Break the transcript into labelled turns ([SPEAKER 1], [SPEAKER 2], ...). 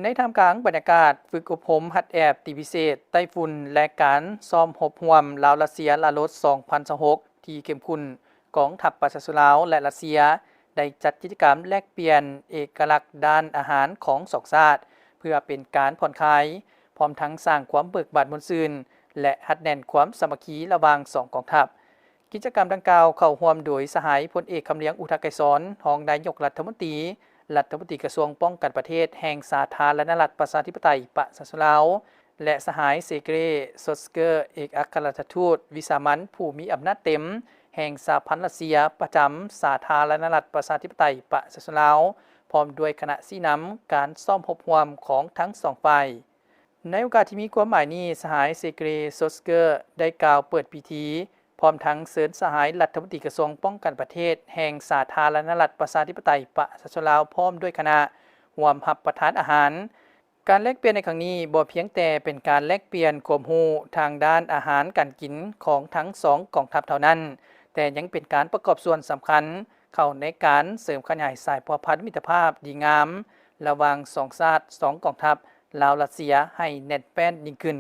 [SPEAKER 1] ในท่ามกลางบรรยากาศฝึกอบรมหัดแอบตีพิเศษไต้ฝุ่นและการซ้อมรบร่วมลาวรัสเซียลาโลด2026ที่เข้มข้นกองทัพประชาชนลาวและรัสเซียได้จัดกิจกรรมแลกเปลี่ยนเอกลักษณ์ด้านอาหารของสองชาติเพื่อเป็นการผ่อนคลายพร้อมทั้งสร้างความเบิกบานมวลซื่นและหัดแน่นความสามัคคีระหว่างสองกองทัพกิจกรรมดังกล่าวเข้าร่วมโดยสหายพลเอกคำเลี้ยงอุทกไกรสอนรองนายกรัฐมนตรีกระทรวงป้องกันประเทศแห่งสาธารณรัฐประชาธิปไตยประชาชนลาวและสหายเซเกรซอสเกอร์เอกอัครราชทูตวิสามัญผู้มีอำนาจเต็มแห่งสหพันธ์รัสเซียประจำสาธารณรัฐประชาธิปไตยประชาชนลาวพร้อมด้วยคณะชี้นำการซ่อมรบร่วมของทั้งสองฝ่ายในโอกาสที่มีความหมายนี้สหายเซเกรซอสเกอร์ได้กล่าวเปิดพิธีพร้อมทั้งเสริญสหายรัฐมนตรีกระทรวงป้องกันประเทศแห่งสาธารณรัฐประชาธิปไตยประชาชนลาวพร้อมด้วยคณะร่วมรับประทานอาหารการแลกเปลี่ยนในครั้งนี้บ่เพียงแต่เป็นการแลกเปลี่ยนความรู้ทางด้านอาหารการกินของทั้งสองกองทัพเท่านั้นแต่ยังเป็นการประกอบส่วนสำคัญเข้าในการเสริมขยายสายพัวพันธมิตรภาพดีงามระหว่างสองชาติสองกองทัพลาวรัสเซียให้แน่นแฟ้นยิ่งขึ้น